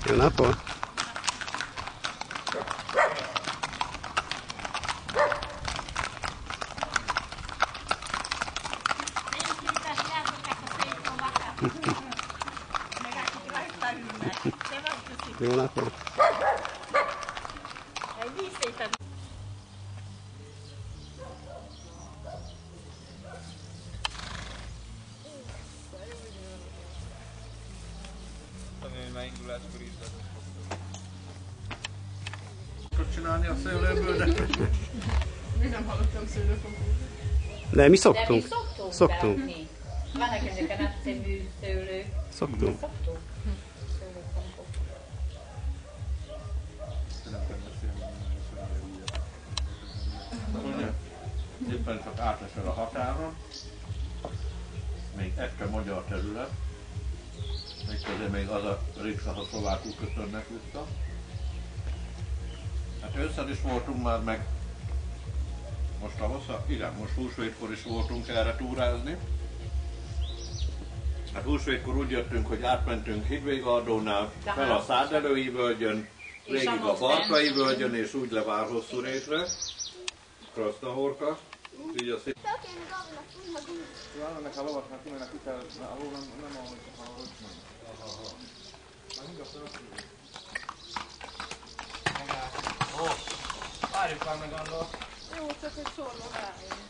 Jó napot! Jó napot! Induláskor is lehet csinálni a szőlőből, de... Még nem hallottam szőlőfogót. De mi szoktunk. De mi szoktunk. Szoktunk. Berakni. Vannak ezek a nagyszerű szőlők. Szoktunk. Szoktunk. Szőlőkompot. Éppen csak átesel a határon, még extra magyar terület, méghozzá még az a rész, ahol szlovákul kötődnek vissza. Hát ősszel is voltunk már, meg most tavasszal, igen, most húsvétkor is voltunk erre túrázni. Hát húsvétkor úgy jöttünk, hogy átmentünk Hidvégardónál, fel a Szádelői völgyön, végig a Barkai völgyön, és úgy le Várhosszúrésre, Krasznahorka. Így a szép... Ennek a lovasnak kimennek utána, ahol nem ahogy a rocsman. Ó, várjuk már meg annól. Jó, csak egy sorba rájön.